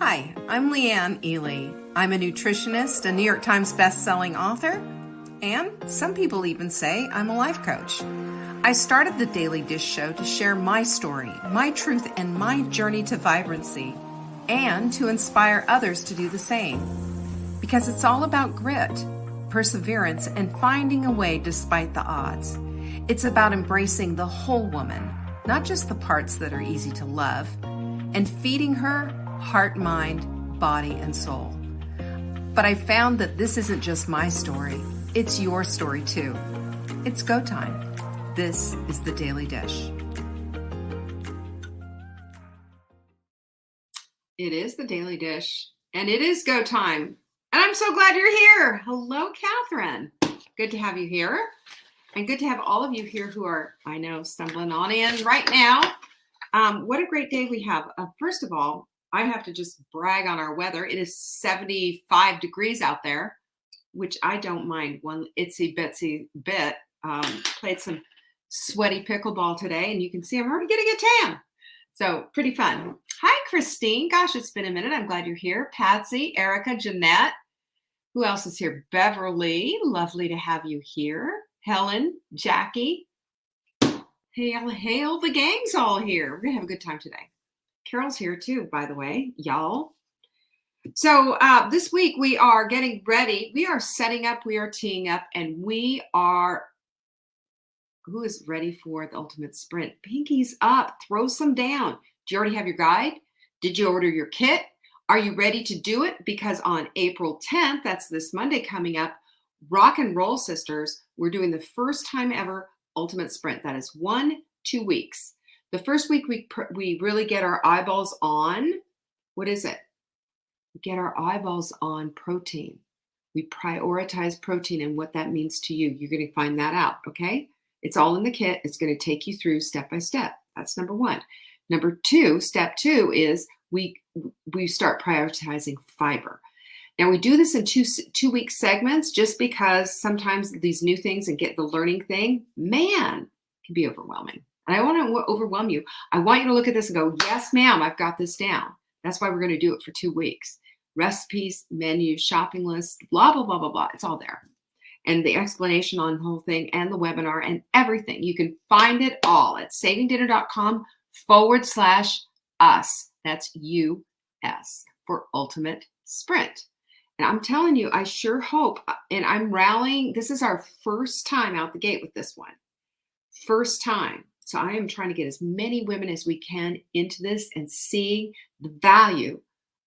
Hi, I'm Leanne Ely. I'm a nutritionist, a New York Times best-selling author, and some people even say I'm a life coach. I started the Daily Dish Show to share my story, my truth, and my journey to vibrancy, and to inspire others to do the same. Because it's all about grit, perseverance, and finding a way despite the odds. It's about embracing the whole woman, not just the parts that are easy to love, and feeding her heart, mind, body, and soul. But I found that this isn't just my story, it's your story too. It's go time. This is the Daily Dish. It is the Daily Dish, and it is go time. And I'm so glad you're here. Hello, Catherine. Good to have you here. And good to have all of you here who are, I know, stumbling on in right now. What a great day we have. First of all, I have to just brag on our weather. It is 75 degrees out there, which I don't mind one itsy bitsy bit. Played some sweaty pickleball today, and you can see I'm already getting a tan. So pretty fun. Hi, Christine. Gosh, it's been a minute. I'm glad you're here. Patsy, Erica, Jeanette. Who else is here? Beverly. Lovely to have you here. Helen, Jackie. Hail, the gang's all here. We're going to have a good time today. Carol's here too, by the way, y'all. So this week we are getting ready. We are setting up, we are teeing up, and we are, who is ready for the ultimate sprint? Pinkies up, throw some down. Do you already have your guide? Did you order your kit? Are you ready to do it? Because on April 10th, that's this Monday coming up, Rock and Roll Sisters, we're doing the first time ever ultimate sprint. That is 1-2 weeks. The first week we really get our eyeballs on, what is it? We get our eyeballs on protein. We prioritize protein and what that means to you. You're going to find that out, okay? It's all in the kit. It's going to take you through step by step. That's number one. Number two, step two is we start prioritizing fiber. Now we do this in two-week segments just because sometimes these new things and get the learning thing, man, can be overwhelming. And I want to overwhelm you. I want you to look at this and go, yes, ma'am, I've got this down. That's why we're going to do it for 2 weeks. Recipes, menus, shopping lists, blah, blah, blah, blah, blah. It's all there. And the explanation on the whole thing and the webinar and everything. You can find it all at savingdinner.com/us. That's US for Ultimate Sprint. And I'm telling you, I sure hope, and I'm rallying. This is our first time out the gate with this one. First time. So I am trying to get as many women as we can into this and seeing the value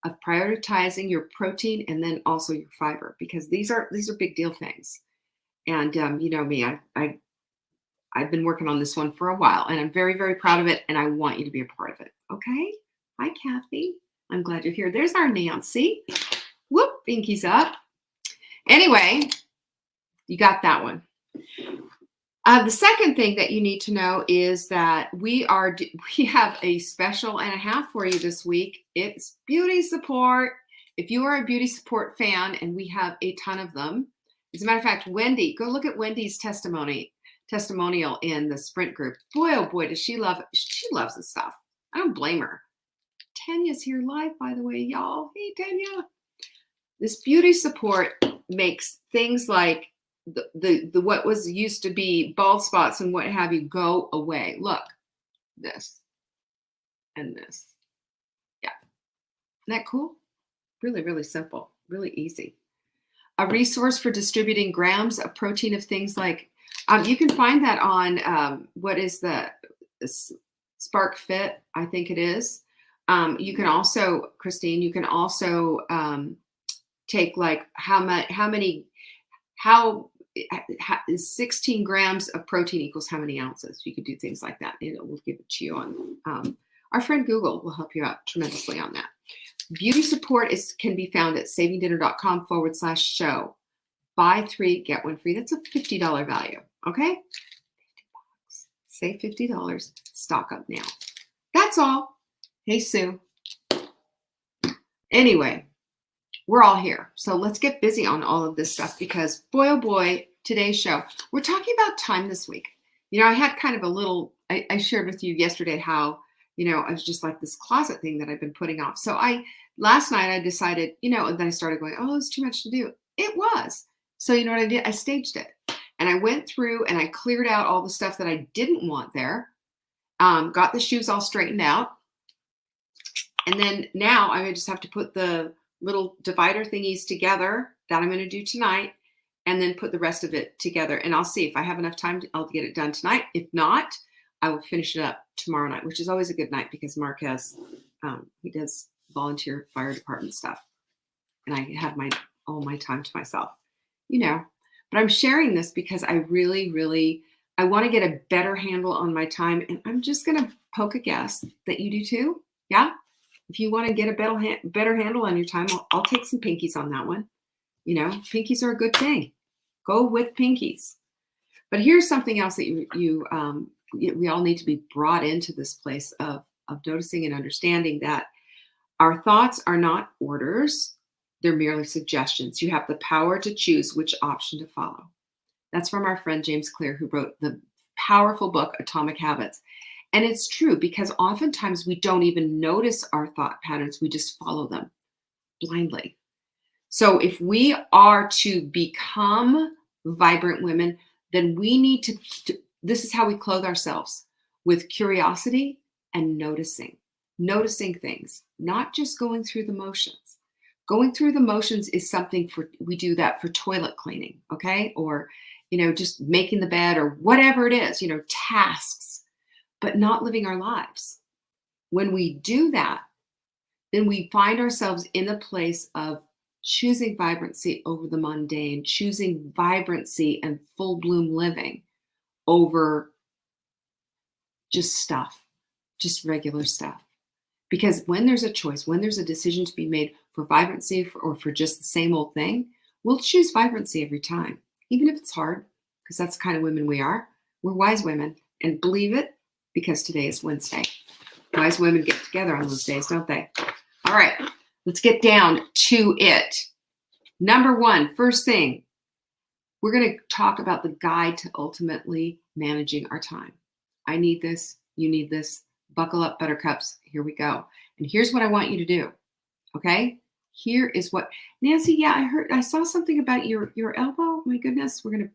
of prioritizing your protein and then also your fiber, because these are big deal things. And you know me, I've been working on this one for a while, and I'm very, very proud of it, and I want you to be a part of it. Okay? Hi, Kathy. I'm glad you're here. There's our Nancy. Whoop, pinkies up. Anyway, you got that one. The second thing that you need to know is that we have a special and a half for you this week. It's beauty support. If you are a beauty support fan, and we have a ton of them. As a matter of fact, Wendy, go look at Wendy's testimonial in the Sprint group. Boy, oh boy, does she love it. She loves this stuff. I don't blame her. Tanya's here live, by the way, y'all. Hey, Tanya. This beauty support makes things like the what was used to be bald spots and what have you go away. Look, this and this. Yeah. Isn't that cool? Really, really simple, really easy. A resource for distributing grams of protein of things like, you can find that on, what is the Spark Fit, I think it is. You can also, Christine, you can also take like how 16 grams of protein equals how many ounces. You could do things like that. And we'll give it to you on, our friend Google will help you out tremendously on that. Beauty support can be found at savingdinner.com/show. Buy 3, get 1 free. That's a $50 value. Okay? $50. Save $50. Stock up now. That's all. Hey, Sue. Anyway, we're all here. So let's get busy on all of this stuff because boy, oh boy, today's show, we're talking about time this week. You know, I had kind of a little, I shared with you yesterday how it was just like this closet thing that I've been putting off. So last night I decided, and then I started going, oh, it's too much to do. It was. So you know what I did? I staged it. And I went through and I cleared out all the stuff that I didn't want there. Got the shoes all straightened out. And then now I just have to put the little divider thingies together that I'm going to do tonight, and then put the rest of it together. And I'll see if I have enough time, I'll get it done tonight. If not, I will finish it up tomorrow night, which is always a good night because Mark has, he does volunteer fire department stuff. And I have all my time to myself, but I'm sharing this because I really, really, I want to get a better handle on my time. And I'm just going to poke a guess that you do too. Yeah. If you want to get a better handle on your time, I'll take some pinkies on that one. Pinkies are a good thing. Go with pinkies. But here's something else that we all need to be brought into this place of noticing and understanding that our thoughts are not orders. They're merely suggestions. You have the power to choose which option to follow. That's from our friend James Clear, who wrote the powerful book, Atomic Habits. And it's true because oftentimes we don't even notice our thought patterns. We just follow them blindly. So if we are to become vibrant women, then we need to, this is how we clothe ourselves, with curiosity and noticing things, not just going through the motions. Going through the motions is something we do that for toilet cleaning, okay? Or, just making the bed or whatever it is, tasks, but not living our lives. When we do that, then we find ourselves in the place of choosing vibrancy over the mundane, choosing vibrancy and full bloom living over just stuff, just regular stuff. Because when there's a choice, when there's a decision to be made for vibrancy or for just the same old thing, we'll choose vibrancy every time, even if it's hard, because that's the kind of women we are. We're wise women, and believe it, because today is Wednesday. Wise women get together on those days, don't they? All right, let's get down to it. Number one, first thing, we're going to talk about the guide to ultimately managing our time. I need this. You need this. Buckle up, buttercups. Here we go. And here's what I want you to do. Okay? Here is what, Nancy, yeah, I saw something about your elbow. My goodness, we're going to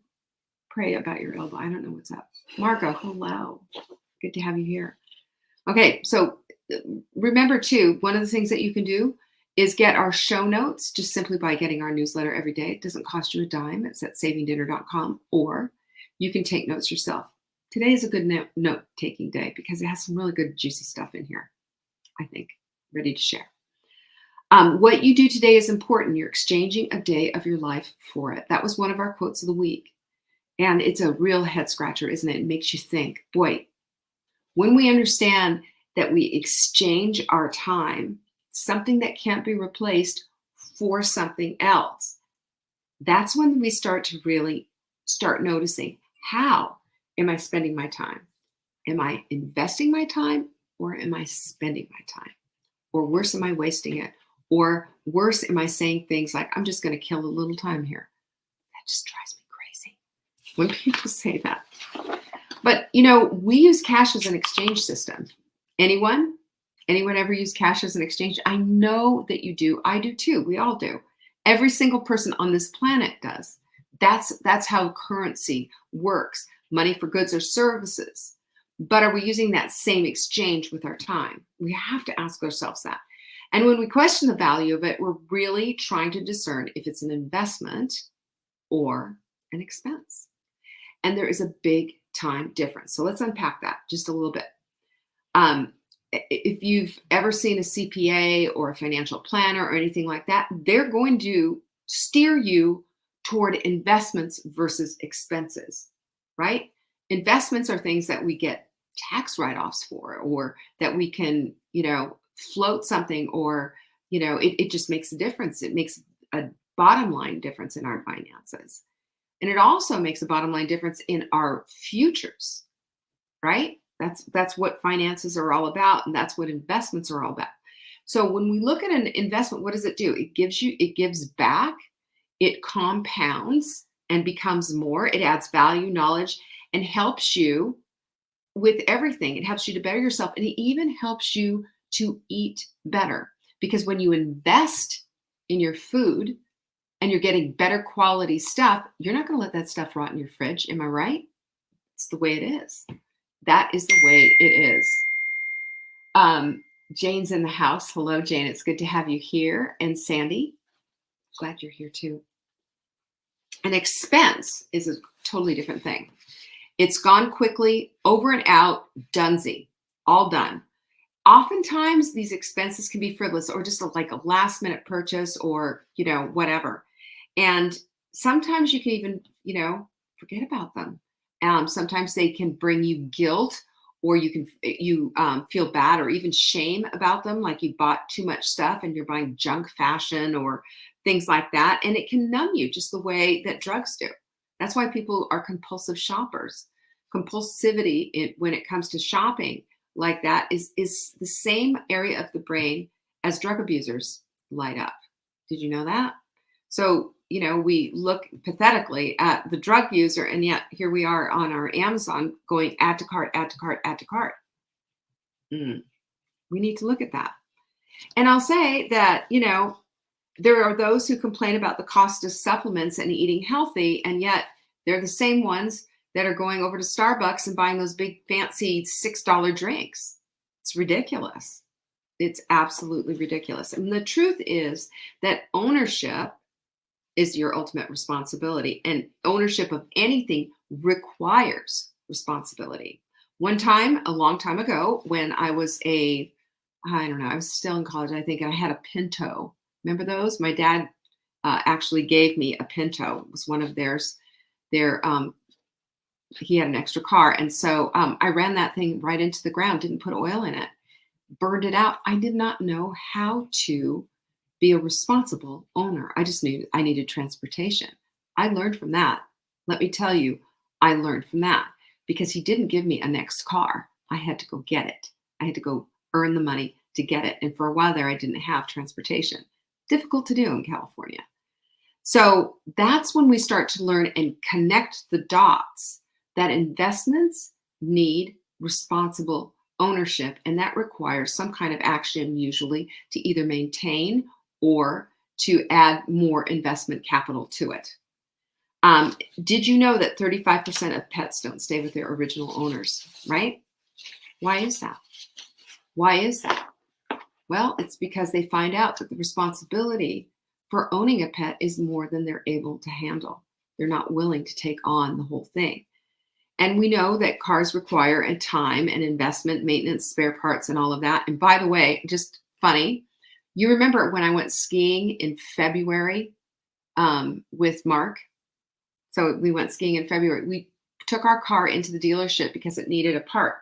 pray about your elbow. I don't know what's up. Margo, hello. Good to have you here. Okay, so remember too, one of the things that you can do is get our show notes just simply by getting our newsletter every day. It doesn't cost you a dime. It's at savingdinner.com, or you can take notes yourself. Today is a good note-taking day because it has some really good juicy stuff in here, I think, ready to share. What you do today is important. You're exchanging a day of your life for it. That was one of our quotes of the week. And it's a real head scratcher, isn't it? It makes you think, boy, when we understand that we exchange our time, something that can't be replaced, for something else, that's when we start to really start noticing, how am I spending my time? Am I investing my time, or am I spending my time? Or worse, am I wasting it? Or worse, am I saying things like, I'm just going to kill a little time here? That just drives me crazy when people say that. But, we use cash as an exchange system. Anyone ever use cash as an exchange? I know that you do. I do too. We all do. Every single person on this planet does. That's how currency works. Money for goods or services. But are we using that same exchange with our time? We have to ask ourselves that. And when we question the value of it, we're really trying to discern if it's an investment or an expense. And there is a big time difference. So let's unpack that just a little bit. If you've ever seen a CPA or a financial planner or anything like that, they're going to steer you toward investments versus expenses, right? Investments are things that we get tax write-offs for, or that we can, float something, or, it just makes a difference. It makes a bottom line difference in our finances. And it also makes a bottom line difference in our futures, right? That's what finances are all about. And that's what investments are all about. So when we look at an investment, what does it do? It gives back, it compounds and becomes more. It adds value, knowledge, and helps you with everything. It helps you to better yourself, and it even helps you to eat better, because when you invest in your food and you're getting better quality stuff, you're not going to let that stuff rot in your fridge. Am I right? It's the way it is. That is the way it is. Jane's in the house. Hello, Jane. It's good to have you here. And Sandy, glad you're here too. An expense is a totally different thing. It's gone quickly, over and out, donesy, all done. Oftentimes, these expenses can be frivolous or just like a last minute purchase, or, whatever. And sometimes you can even, forget about them. Sometimes they can bring you guilt, or you feel bad or even shame about them, like you bought too much stuff and you're buying junk fashion or things like that. And it can numb you just the way that drugs do. That's why people are compulsive shoppers. Compulsivity when it comes to shopping like that is the same area of the brain as drug abusers light up. Did you know that? So, we look pathetically at the drug user, and yet here we are on our Amazon going add to cart, add to cart, add to cart. We need to look at that. And I'll say that, there are those who complain about the cost of supplements and eating healthy, and yet they're the same ones that are going over to Starbucks and buying those big fancy $6 drinks. It's ridiculous. It's absolutely ridiculous. And the truth is that ownership is your ultimate responsibility, and ownership of anything requires responsibility. One time, a long time ago, when I was I was still in college, I think, and I had a Pinto. Remember those? My dad actually gave me a Pinto. It was one of theirs. He had an extra car. And so I ran that thing right into the ground, didn't put oil in it, burned it out. I did not know how to be a responsible owner. I just knew I needed transportation. I learned from that. Let me tell you, I learned from that, because he didn't give me a next car. I had to go get it. I had to go earn the money to get it. And for a while there, I didn't have transportation. Difficult to do in California. So that's when we start to learn and connect the dots that investments need responsible ownership. And that requires some kind of action, usually, to either maintain or to add more investment capital to it. Did you know that 35% of pets don't stay with their original owners, right? Why is that? Why is that? Well, it's because they find out that the responsibility for owning a pet is more than they're able to handle. They're not willing to take on the whole thing. And we know that cars require a time and investment, maintenance, spare parts, and all of that. And by the way, just funny, you remember when I went skiing in February with Mark? So we went skiing in February. We took our car into the dealership because it needed a part.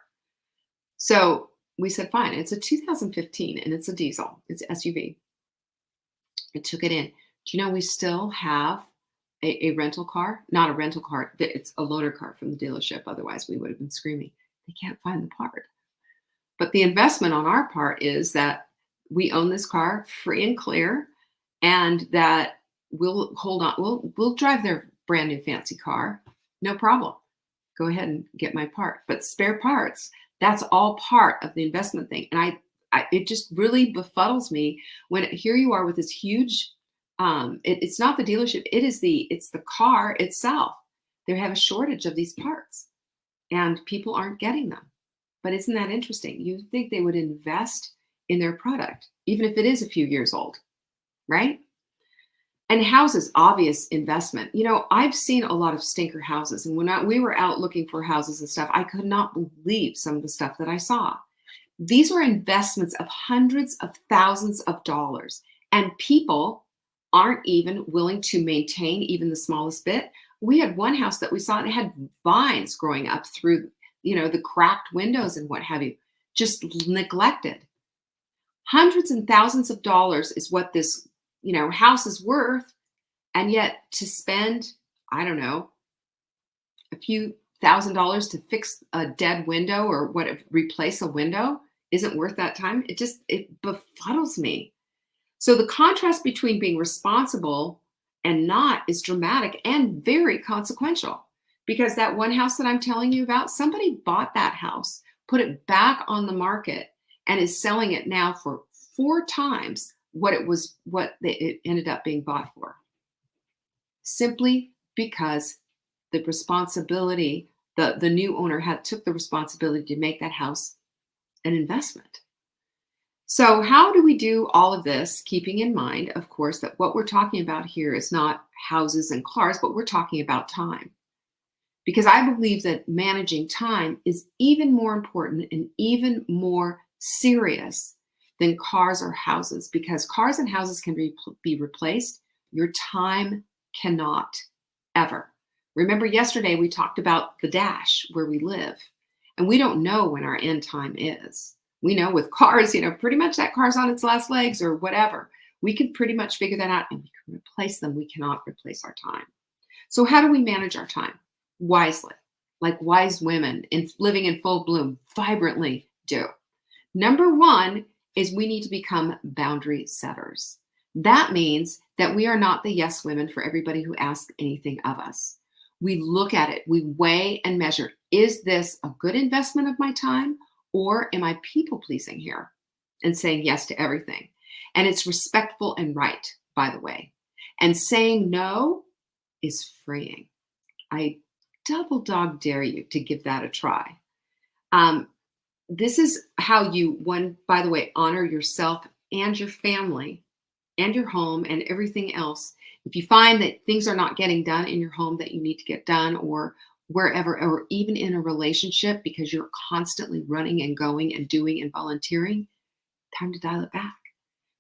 So we said, fine, it's a 2015 and it's a diesel, it's an SUV. I took it in. Do you know we still have a rental car? Not a rental car, it's a loaner car from the dealership. Otherwise, we would have been screaming. They can't find the part. But the investment on our part is that we own this car free and clear, and that we'll hold on. We'll drive their brand new fancy car, no problem. Go ahead and get my part. But spare parts, that's all part of the investment thing. And it just really befuddles me when here you are with this huge, it's not the dealership, it's the car itself. They have a shortage of these parts and people aren't getting them. But isn't that interesting? You'd think they would invest in their product, even if it is a few years old, right? And houses, obvious investment. I've seen a lot of stinker houses. And when we were out looking for houses and stuff, I could not believe some of the stuff that I saw. These were investments of hundreds of thousands of dollars. And people aren't even willing to maintain even the smallest bit. We had one house that we saw, and it had vines growing up through, the cracked windows and what have you, just neglected. Hundreds and thousands of dollars is what this house is worth. And yet to spend, I don't know, a few $1,000s to fix a dead window or replace a window isn't worth that time. It befuddles me. So the contrast between being responsible and not is dramatic and very consequential. Because that one house that I'm telling you about, somebody bought that house, put it back on the market, and is selling it now for 4 times it ended up being bought for. Simply because the responsibility, the new owner took the responsibility to make that house an investment. So, how do we do all of this? Keeping in mind, of course, that what we're talking about here is not houses and cars, but we're talking about time. Because I believe that managing time is even more important and even more serious than cars or houses, because cars and houses can be replaced. Your time cannot, ever. Remember, yesterday we talked about the dash where we live, and we don't know when our end time is. We know with cars, pretty much that car's on its last legs or whatever. We can pretty much figure that out and we can replace them. We cannot replace our time. So, how do we manage our time? Wisely, like wise women living in full bloom, vibrantly do. Number one is we need to become boundary setters. That means that we are not the yes women for everybody who asks anything of us. We look at it, we weigh and measure. Is this a good investment of my time, or am I people pleasing here and saying yes to everything? And it's respectful and right, by the way. And saying no is freeing. I double dog dare you to give that a try. This is how you, by the way, honor yourself and your family and your home and everything else. If you find that things are not getting done in your home that you need to get done, or wherever, or even in a relationship because you're constantly running and going and doing and volunteering, time to dial it back,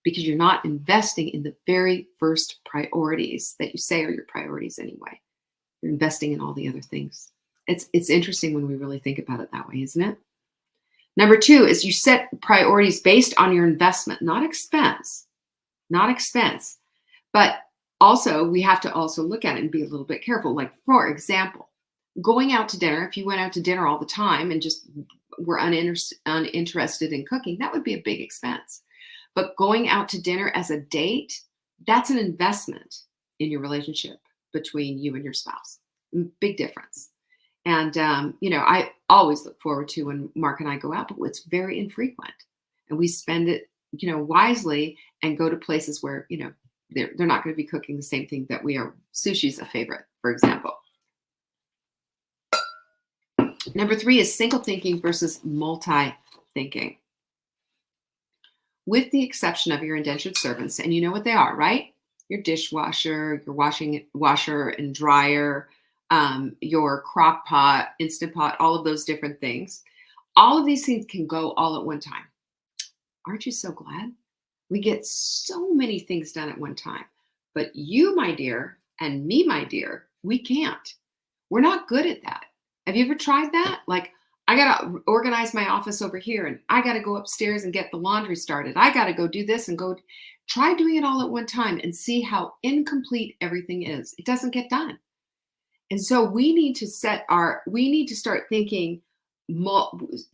because you're not investing in the very first priorities that you say are your priorities anyway. You're investing in all the other things. It's interesting when we really think about it that way, isn't it? Number two is you set priorities based on your investment, not expense. But also, we have to also look at it and be a little bit careful. Like, for example, going out to dinner, if you went out to dinner all the time and just were uninterested in cooking, that would be a big expense. But going out to dinner as a date, that's an investment in your relationship between you and your spouse. Big difference. And, I always look forward to when Mark and I go out, but it's very infrequent. And we spend it, wisely, and go to places where, they're not going to be cooking the same thing that we are. Sushi's a favorite, for example. Number three is single thinking versus multi-thinking. With the exception of your indentured servants, and you know what they are, right? Your dishwasher, your washer and dryer, your crock pot, Instant Pot, all of those different things. All of these things can go all at one time. Aren't you so glad? We get so many things done at one time. But you, my dear, and me, my dear, we can't. We're not good at that. Have you ever tried that? Like, I got to organize my office over here, and I got to go upstairs and get the laundry started. I got to go do this and go. Try doing it all at one time and see how incomplete everything is. It doesn't get done. And so we need to start thinking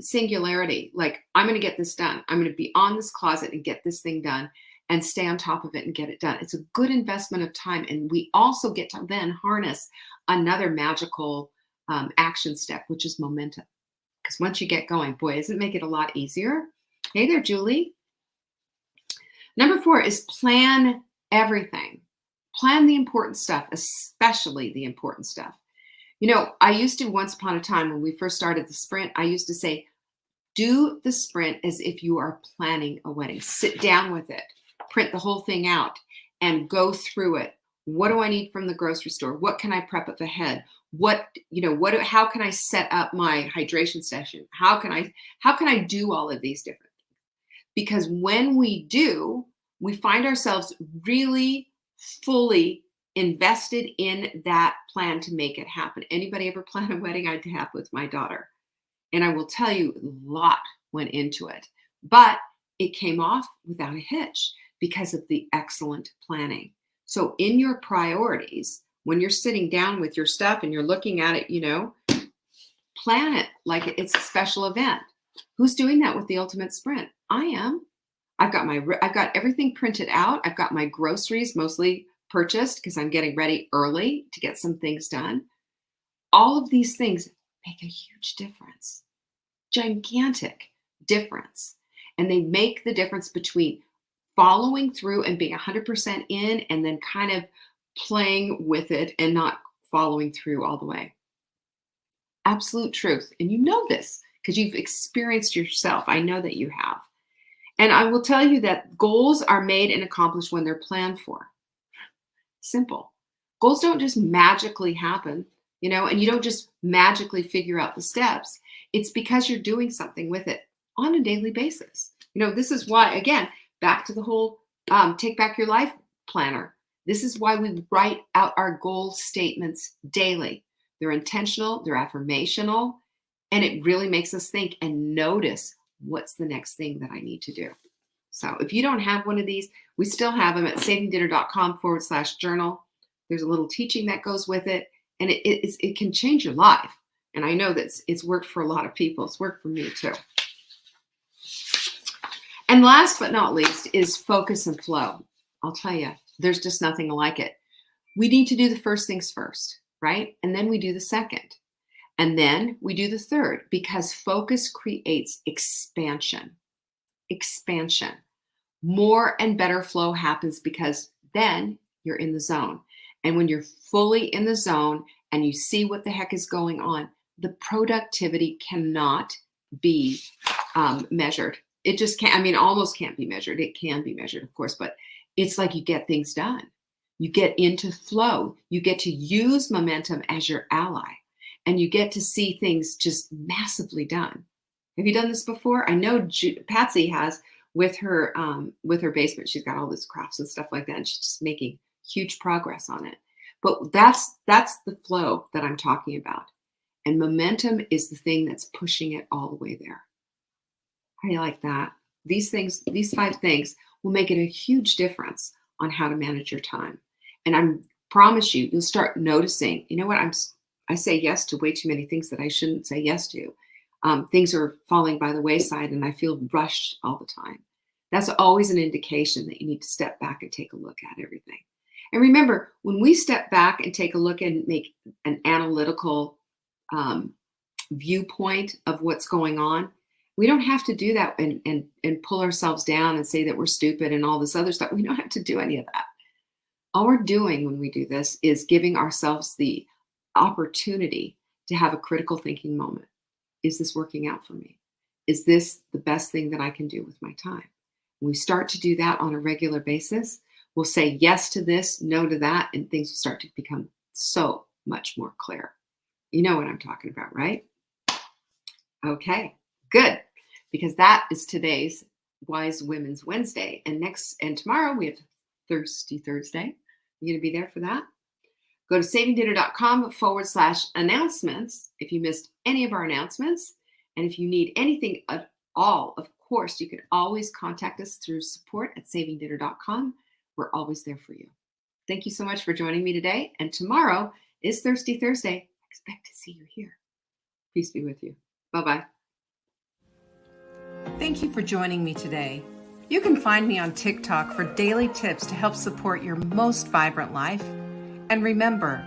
singularity. Like, I'm going to get this done. I'm going to be on this closet and get this thing done and stay on top of it and get it done. It's a good investment of time. And we also get to then harness another magical action step, which is momentum. Because once you get going, boy, doesn't it make it a lot easier? Hey there, Julie. Number four is plan everything. Plan the important stuff, especially the important stuff. I used to, once upon a time when we first started the sprint, I used to say, do the sprint as if you are planning a wedding. Sit down with it, print the whole thing out, and go through it. What do I need from the grocery store? What can I prep up ahead? How can I set up my hydration session? How can I do all of these different things? Because when we do, we find ourselves really fully invested in that plan to make it happen. Anybody ever plan a wedding? I have with my daughter. And I will tell you, a lot went into it. But it came off without a hitch because of the excellent planning. So in your priorities, when you're sitting down with your stuff and you're looking at it, plan it like it's a special event. Who's doing that with the Ultimate Sprint? I am. I've got everything printed out. I've got my groceries mostly purchased because I'm getting ready early to get some things done. All of these things make a huge difference, gigantic difference. And they make the difference between following through and being 100% in and then kind of playing with it and not following through all the way. Absolute truth. And you know this because you've experienced yourself. I know that you have. And I will tell you that goals are made and accomplished when they're planned for. Simple. Goals don't just magically happen, and you don't just magically figure out the steps. It's because you're doing something with it on a daily basis. This is why, again, back to the whole Take Back Your Life planner. This is why we write out our goal statements daily. They're intentional, they're affirmational, and it really makes us think and notice what's the next thing that I need to do. So if you don't have one of these, we still have them at savingdinner.com/journal. There's a little teaching that goes with it, and it can change your life. And I know that it's worked for a lot of people. It's worked for me too. And last but not least is focus and flow. I'll tell you, there's just nothing like it. We need to do the first things first, right? And then we do the second. And then we do the third, because focus creates expansion. Expansion. More and better flow happens because then you're in the zone. And when you're fully in the zone and you see what the heck is going on, the productivity cannot be measured. It just can't, almost can't be measured. It can be measured, of course, but it's like you get things done. You get into flow. You get to use momentum as your ally. And you get to see things just massively done. Have you done this before? I know Patsy has with her basement. She's got all these crafts and stuff like that, and she's just making huge progress on it. But that's the flow that I'm talking about. And momentum is the thing that's pushing it all the way there. How do you like that? These 5 things will make it a huge difference on how to manage your time. And I promise you'll start noticing, I say yes to way too many things that I shouldn't say yes to. Things are falling by the wayside and I feel rushed all the time. That's always an indication that you need to step back and take a look at everything. And remember, when we step back and take a look and make an analytical viewpoint of what's going on, we don't have to do that and pull ourselves down and say that we're stupid and all this other stuff. We don't have to do any of that. All we're doing when we do this is giving ourselves the opportunity to have a critical thinking moment. Is this working out for me? Is this the best thing that I can do with my time? When we start to do that on a regular basis, we'll say yes to this, no to that, and things will start to become so much more clear. You know what I'm talking about, right? Okay, good. Because that is today's Wise Women's Wednesday. And tomorrow we have Thirsty Thursday. You gonna be there for that? Go to savingdinner.com/announcements if you missed any of our announcements. And if you need anything at all, of course, you can always contact us through support@savingdinner.com. We're always there for you. Thank you so much for joining me today. And tomorrow is Thirsty Thursday. I expect to see you here. Peace be with you. Bye-bye. Thank you for joining me today. You can find me on TikTok for daily tips to help support your most vibrant life. And remember,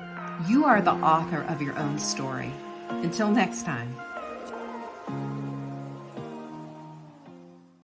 you are the author of your own story. Until next time.